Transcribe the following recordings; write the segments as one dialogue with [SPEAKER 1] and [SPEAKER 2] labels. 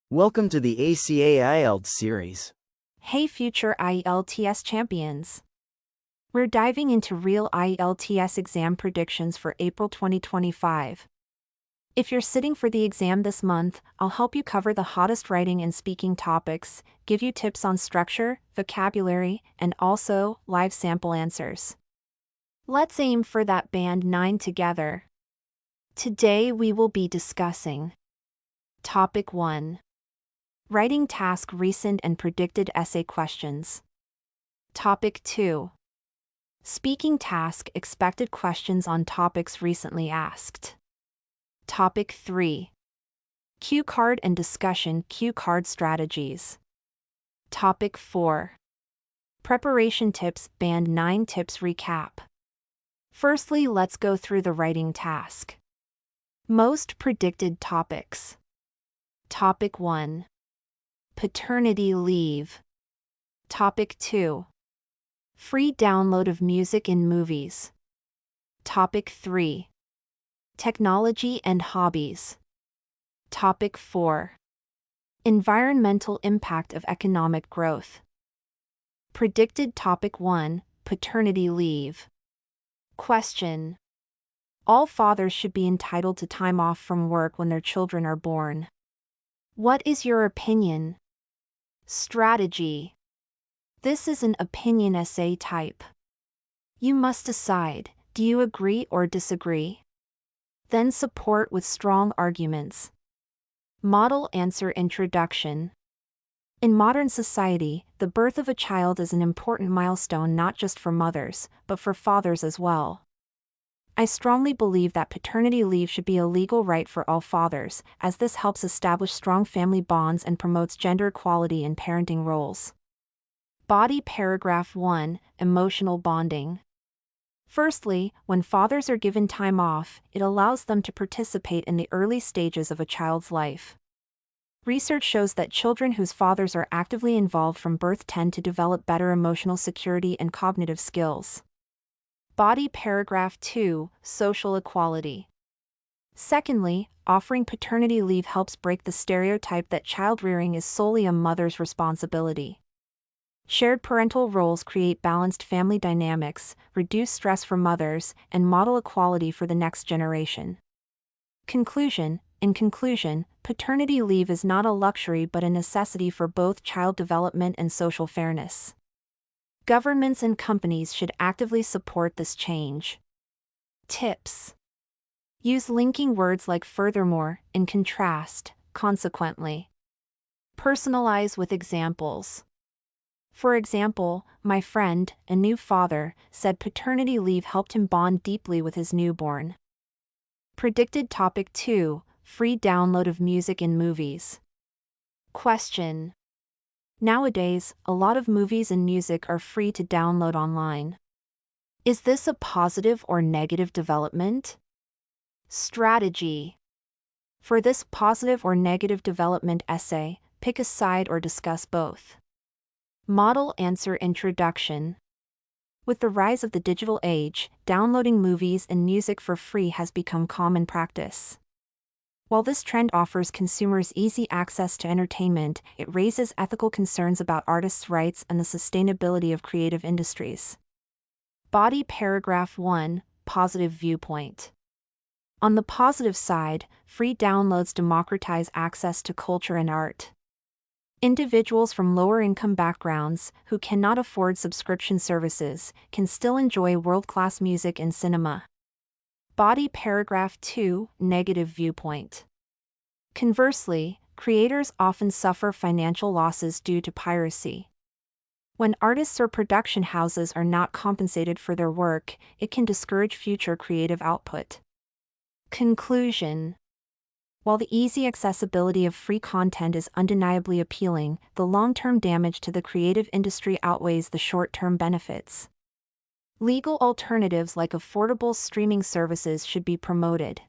[SPEAKER 1] Welcome to the ACA IELTS series.
[SPEAKER 2] Hey future IELTS champions! We're diving into real IELTS exam predictions for April 2025. If you're sitting for the exam this month, I'll help you cover the hottest writing and speaking topics, give you tips on structure, vocabulary, and also live sample answers. Let's aim for that band 9 together. Today we will be discussing Topic 1. Writing task recent and predicted essay questions. Topic 2. Speaking task expected questions on topics recently asked. Topic 3. Cue card and discussion cue card strategies. Topic 4. Preparation tips band 9 tips recap. Firstly, let's go through the writing task. Most predicted topics. Topic 1. Paternity leave. Topic 2. Free download of music in movies. Topic 3. Technology and hobbies. Topic 4. Environmental impact of economic growth. Predicted Topic 1. Paternity leave. Question. All fathers should be entitled to time off from work when their children are born. What is your opinion? Strategy. This is an opinion essay type. You must decide, do you agree or disagree? Then support with strong arguments. Model answer introduction. In modern society, the birth of a child is an important milestone not just for mothers, but for fathers as well. I strongly believe that paternity leave should be a legal right for all fathers, as this helps establish strong family bonds and promotes gender equality in parenting roles. Body Paragraph 1. Emotional bonding. Firstly, when fathers are given time off, it allows them to participate in the early stages of a child's life. Research shows that children whose fathers are actively involved from birth tend to develop better emotional security and cognitive skills. Body Paragraph 2. Social equality. Secondly, offering paternity leave helps break the stereotype that child-rearing is solely a mother's responsibility. Shared parental roles create balanced family dynamics, reduce stress for mothers, and model equality for the next generation. Conclusion. In conclusion, paternity leave is not a luxury but a necessity for both child development and social fairness. Governments and companies should actively support this change. Tips. Use linking words like furthermore, in contrast, consequently. Personalize with examples. For example, my friend, a new father, said paternity leave helped him bond deeply with his newborn. Predicted Topic 2. Free download of music in movies. Question. Nowadays, a lot of movies and music are free to download online. Is this a positive or negative development? Strategy. For this positive or negative development essay, pick a side or discuss both. Model answer introduction. With the rise of the digital age, downloading movies and music for free has become common practice. While this trend offers consumers easy access to entertainment, it raises ethical concerns about artists' rights and the sustainability of creative industries. Body Paragraph 1. Positive viewpoint. On the positive side, free downloads democratize access to culture and art. Individuals from lower-income backgrounds, who cannot afford subscription services, can still enjoy world-class music and cinema. Body Paragraph 2. Negative viewpoint. Conversely, creators often suffer financial losses due to piracy. When artists or production houses are not compensated for their work, it can discourage future creative output. Conclusion. While the easy accessibility of free content is undeniably appealing, the long-term damage to the creative industry outweighs the short-term benefits. Legal alternatives like affordable streaming services should be promoted.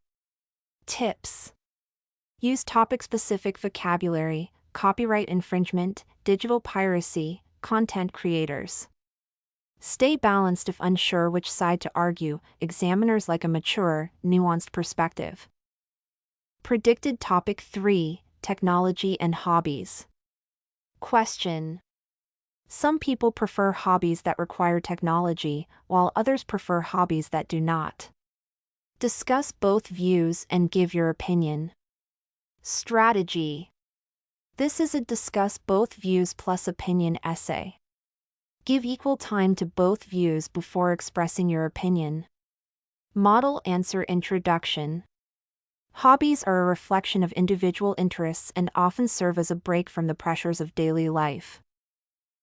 [SPEAKER 2] Tips. Use topic-specific vocabulary, copyright infringement, digital piracy, content creators. Stay balanced if unsure which side to argue, examiners like a mature, nuanced perspective. Predicted topic 3, technology and hobbies. Question. Some people prefer hobbies that require technology, while others prefer hobbies that do not. Discuss both views and give your opinion. Strategy. This is a discuss both views plus opinion essay. Give equal time to both views before expressing your opinion. Model answer introduction. Hobbies are a reflection of individual interests and often serve as a break from the pressures of daily life.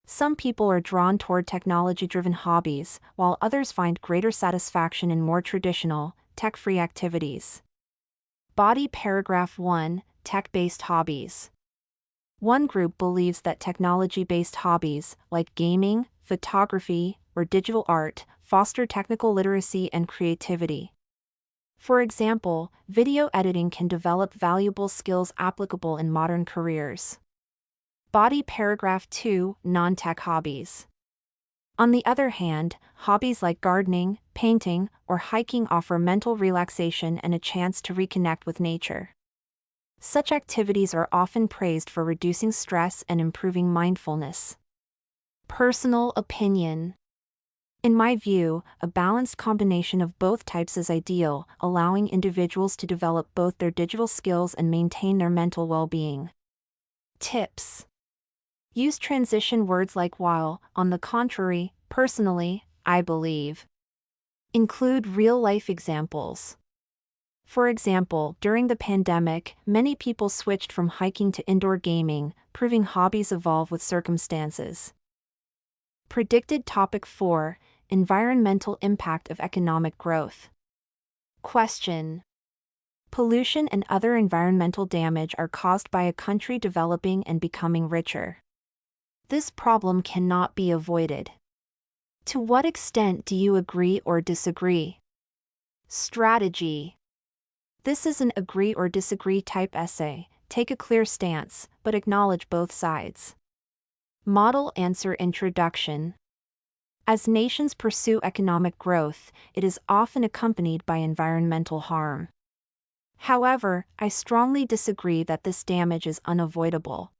[SPEAKER 2] Some people are drawn toward technology-driven hobbies, while others find greater satisfaction in more traditional, tech-free activities. Body paragraph 1, tech-based hobbies. One group believes that technology-based hobbies, like gaming, photography, or digital art, foster technical literacy and creativity. For example, video editing can develop valuable skills applicable in modern careers. Body paragraph 2, non-tech hobbies. On the other hand, hobbies like gardening, painting, or hiking offer mental relaxation and a chance to reconnect with nature. Such activities are often praised for reducing stress and improving mindfulness. Personal opinion. In my view, a balanced combination of both types is ideal, allowing individuals to develop both their digital skills and maintain their mental well-being. Tips. Use transition words like while, on the contrary, personally, I believe. Include real-life examples. For example, during the pandemic, many people switched from hiking to indoor gaming, proving hobbies evolve with circumstances. Predicted topic 4, environmental impact of economic growth. Question. Pollution and other environmental damage are caused by a country developing and becoming richer. This problem cannot be avoided. To what extent do you agree or disagree? Strategy. This is an agree or disagree type essay. Take a clear stance, but acknowledge both sides. Model answer introduction. As nations pursue economic growth, it is often accompanied by environmental harm. However, I strongly disagree that this damage is unavoidable.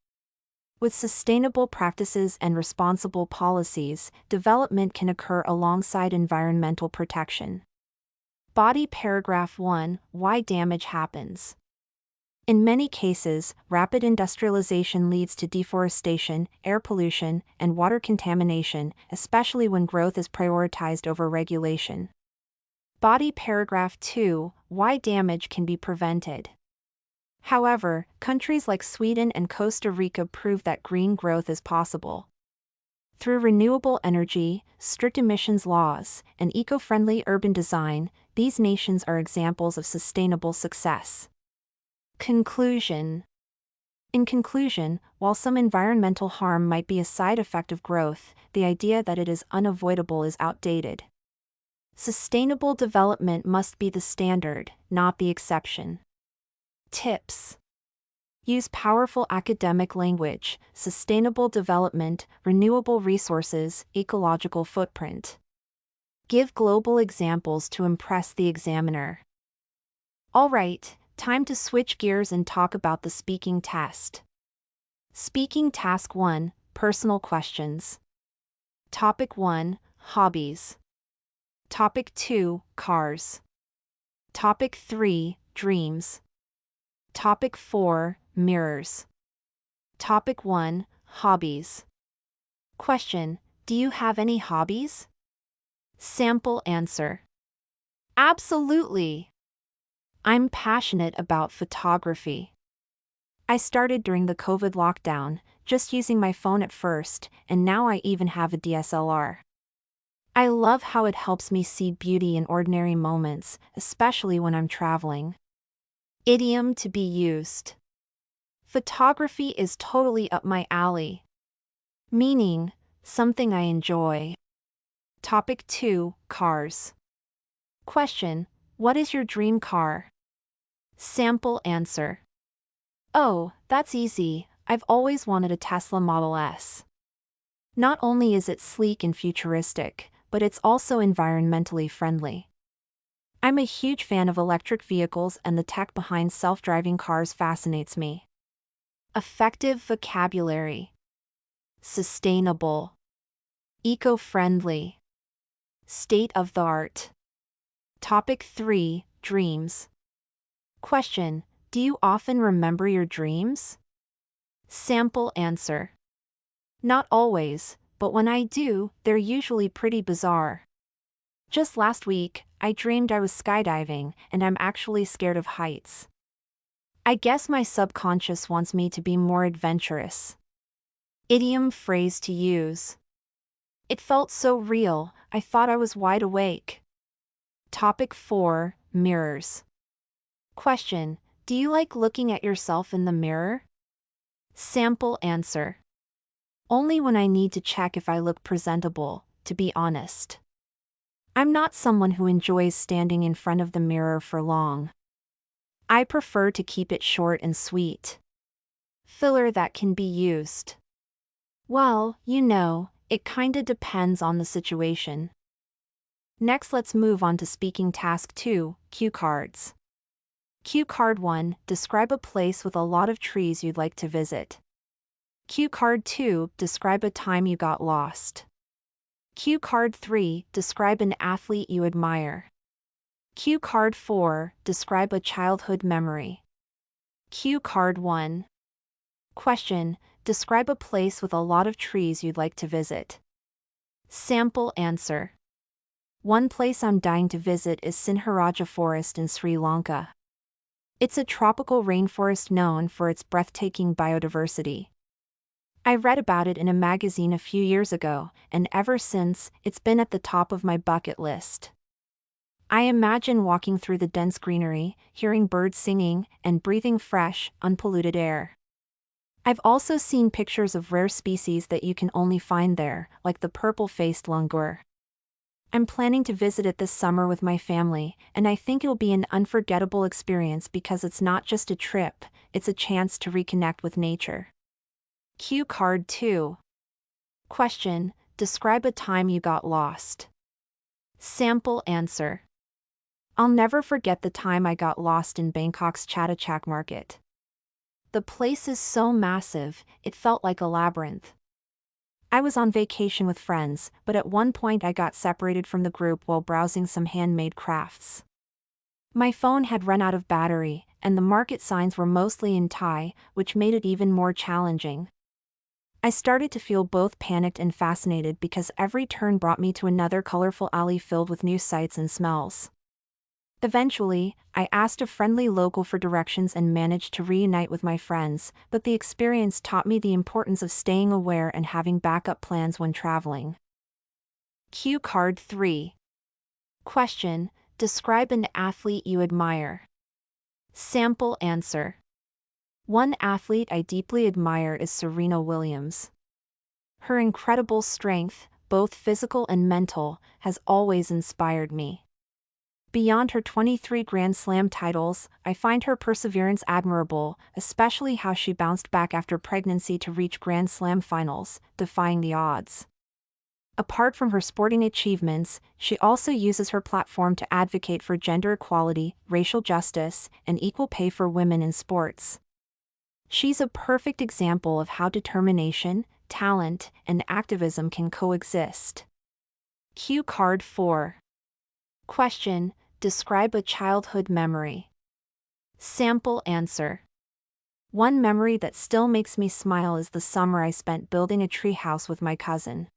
[SPEAKER 2] With sustainable practices and responsible policies, development can occur alongside environmental protection. Body paragraph 1, why damage happens. In many cases, rapid industrialization leads to deforestation, air pollution, and water contamination, especially when growth is prioritized over regulation. Body paragraph 2, why damage can be prevented. However, countries like Sweden and Costa Rica prove that green growth is possible. Through renewable energy, strict emissions laws, and eco-friendly urban design, these nations are examples of sustainable success. Conclusion. In conclusion, while some environmental harm might be a side effect of growth, the idea that it is unavoidable is outdated. Sustainable development must be the standard, not the exception. Tips. Use powerful academic language, sustainable development, renewable resources, ecological footprint. Give global examples to impress the examiner. All right, time to switch gears and talk about the speaking test. Speaking task 1, personal questions. Topic 1, hobbies. Topic 2, cars. Topic 3, dreams. Topic 4, mirrors. Topic 1, hobbies. Question, do you have any hobbies? Sample answer. Absolutely. I'm passionate about photography. I started during the COVID lockdown, just using my phone at first, and now I even have a DSLR. I love how it helps me see beauty in ordinary moments, especially when I'm traveling. Idiom to be used. Photography is totally up my alley. Meaning, something I enjoy. Topic 2, cars. Question, what is your dream car? Sample answer. Oh, that's easy, I've always wanted a Tesla Model S. Not only is it sleek and futuristic, but it's also environmentally friendly. I'm a huge fan of electric vehicles and the tech behind self-driving cars fascinates me. Effective vocabulary. Sustainable. Eco-friendly. State of the art. Topic 3, Dreams. Question: do you often remember your dreams? Sample answer: not always, but when I do, they're usually pretty bizarre. Just last week, I dreamed I was skydiving, and I'm actually scared of heights. I guess my subconscious wants me to be more adventurous. Idiom phrase to use. It felt so real, I thought I was wide awake. Topic 4, Mirrors. Question: do you like looking at yourself in the mirror? Sample answer: only when I need to check if I look presentable, to be honest. I'm not someone who enjoys standing in front of the mirror for long. I prefer to keep it short and sweet. Filler that can be used. Well, it kinda depends on the situation. Next, let's move on to speaking task 2, cue cards. Cue card 1, describe a place with a lot of trees you'd like to visit. Cue card 2, describe a time you got lost. Cue card 3, describe an athlete you admire. Cue card 4, describe a childhood memory. Cue card 1. Question: describe a place with a lot of trees you'd like to visit. Sample answer: one place I'm dying to visit is Sinharaja Forest in Sri Lanka. It's a tropical rainforest known for its breathtaking biodiversity. I read about it in a magazine a few years ago, and ever since, it's been at the top of my bucket list. I imagine walking through the dense greenery, hearing birds singing, and breathing fresh, unpolluted air. I've also seen pictures of rare species that you can only find there, like the purple-faced langur. I'm planning to visit it this summer with my family, and I think it'll be an unforgettable experience because it's not just a trip, it's a chance to reconnect with nature. Cue card 2. Question: describe a time you got lost. Sample answer: I'll never forget the time I got lost in Bangkok's Chatuchak market. The place is so massive, it felt like a labyrinth. I was on vacation with friends, but at one point I got separated from the group while browsing some handmade crafts. My phone had run out of battery, and the market signs were mostly in Thai, which made it even more challenging. I started to feel both panicked and fascinated because every turn brought me to another colorful alley filled with new sights and smells. Eventually, I asked a friendly local for directions and managed to reunite with my friends, but the experience taught me the importance of staying aware and having backup plans when traveling. Cue card 3. Question: describe an athlete you admire. Sample answer: one athlete I deeply admire is Serena Williams. Her incredible strength, both physical and mental, has always inspired me. Beyond her 23 Grand Slam titles, I find her perseverance admirable, especially how she bounced back after pregnancy to reach Grand Slam finals, defying the odds. Apart from her sporting achievements, she also uses her platform to advocate for gender equality, racial justice, and equal pay for women in sports. She's a perfect example of how determination, talent, and activism can coexist. Cue card 4. Question: describe a childhood memory. Sample answer: one memory that still makes me smile is the summer I spent building a treehouse with my cousin.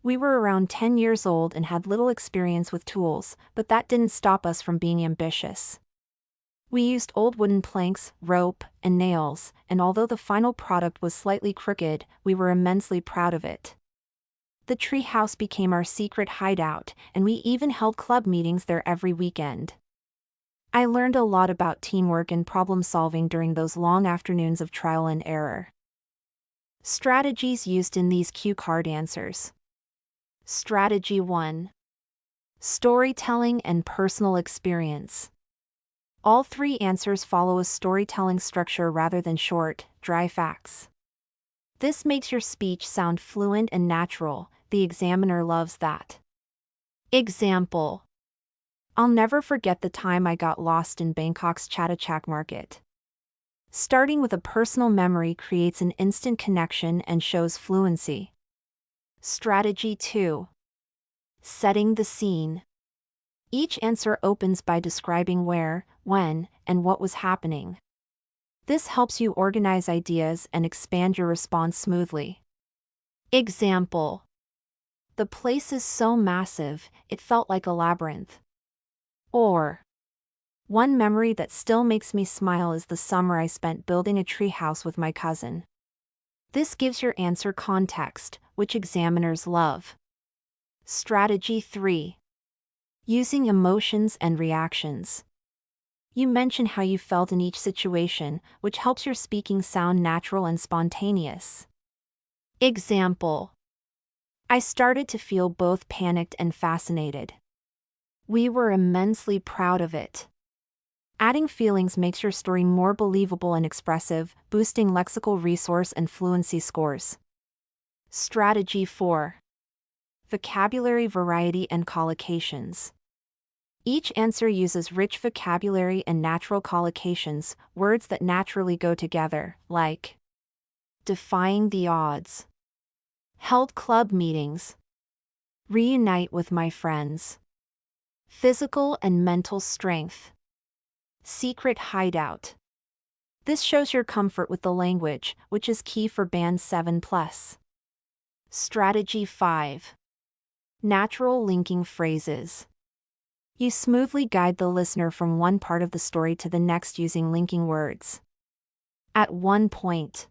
[SPEAKER 2] We were around 10 years old and had little experience with tools, but that didn't stop us from being ambitious. We used old wooden planks, rope, and nails, and although the final product was slightly crooked, we were immensely proud of it. The treehouse became our secret hideout, and we even held club meetings there every weekend. I learned a lot about teamwork and problem-solving during those long afternoons of trial and error. Strategies used in these cue card answers. Strategy 1. Storytelling and personal experience. All 3 answers follow a storytelling structure rather than short, dry facts. This makes your speech sound fluent and natural. The examiner loves that. Example: I'll never forget the time I got lost in Bangkok's Chatuchak market. Starting with a personal memory creates an instant connection and shows fluency. Strategy 2. Setting the scene. Each answer opens by describing where, when, and what was happening. This helps you organize ideas and expand your response smoothly. Example. The place is so massive, it felt like a labyrinth. Or, one memory that still makes me smile is the summer I spent building a treehouse with my cousin. This gives your answer context, which examiners love. Strategy 3. Using emotions and reactions. You mention how you felt in each situation, which helps your speaking sound natural and spontaneous. Example. I started to feel both panicked and fascinated. We were immensely proud of it. Adding feelings makes your story more believable and expressive, boosting lexical resource and fluency scores. Strategy 4. Vocabulary variety and collocations. Each answer uses rich vocabulary and natural collocations, words that naturally go together, like defying the odds, held club meetings, reunite with my friends, physical and mental strength, secret hideout. This shows your comfort with the language, which is key for Band 7+. Strategy 5. Natural linking phrases. You smoothly guide the listener from one part of the story to the next using linking words. At one point,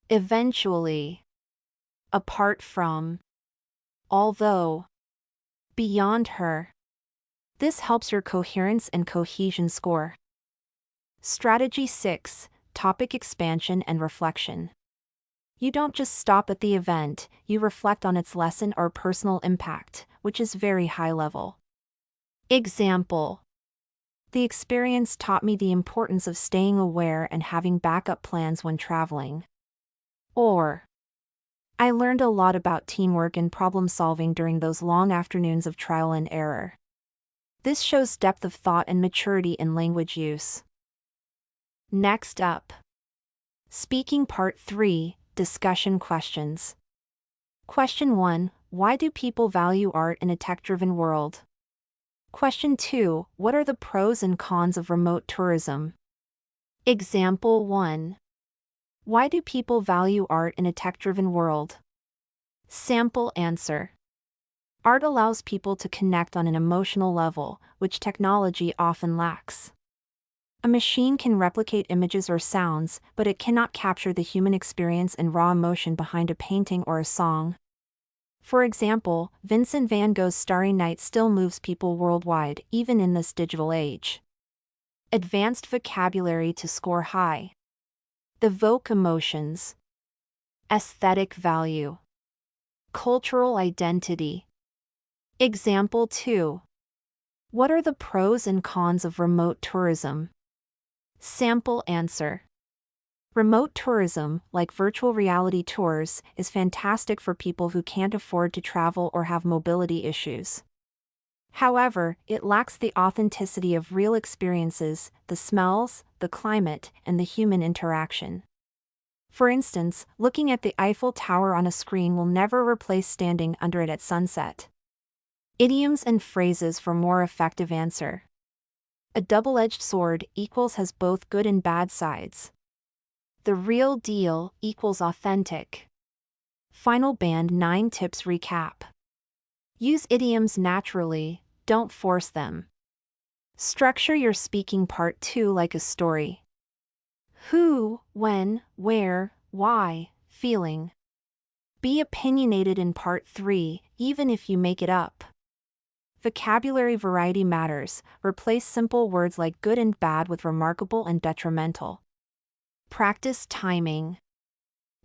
[SPEAKER 2] eventually, apart from, although, beyond her. This helps your coherence and cohesion score. Strategy 6. Topic expansion and reflection. You don't just stop at the event, you reflect on its lesson or personal impact, which is very high level. Example. The experience taught me the importance of staying aware and having backup plans when traveling. Or, I learned a lot about teamwork and problem solving during those long afternoons of trial and error. This shows depth of thought and maturity in language use. Next up. Speaking Part 3, Discussion Questions. Question 1. Why do people value art in a tech-driven world? Question 2. What are the pros and cons of remote tourism? Example 1. Why do people value art in a tech-driven world? Sample answer. Art allows people to connect on an emotional level, which technology often lacks. A machine can replicate images or sounds, but it cannot capture the human experience and raw emotion behind a painting or a song. For example, Vincent van Gogh's Starry Night still moves people worldwide, even in this digital age. Advanced vocabulary to score high. Evoke emotions. Aesthetic value. Cultural identity. Example 2. What are the pros and cons of remote tourism? Sample answer. Remote tourism, like virtual reality tours, is fantastic for people who can't afford to travel or have mobility issues. However, it lacks the authenticity of real experiences, the smells, the climate, and the human interaction. For instance, looking at the Eiffel Tower on a screen will never replace standing under it at sunset. Idioms and phrases for more effective answer. A double-edged sword equals has both good and bad sides. The real deal equals authentic. Final Band 9 Tips Recap. Use idioms naturally, don't force them. Structure your speaking part 2 like a story. Who, when, where, why, feeling. Be opinionated in part 3, even if you make it up. Vocabulary variety matters, replace simple words like good and bad with remarkable and detrimental. Practice timing.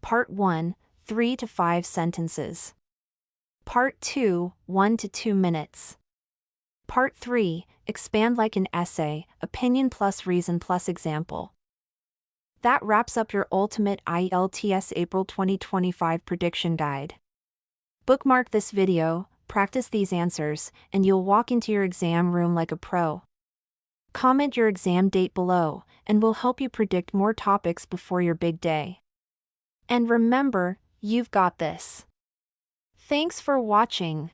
[SPEAKER 2] Part 1, 3 to 5 sentences. Part 2, 1 to 2 minutes. Part 3, expand like an essay, opinion plus reason plus example. That wraps up your ultimate IELTS April 2025 prediction guide. Bookmark this video, practice these answers, and you'll walk into your exam room like a pro. Comment your exam date below, and we'll help you predict more topics before your big day. And remember, you've got this. Thanks for watching.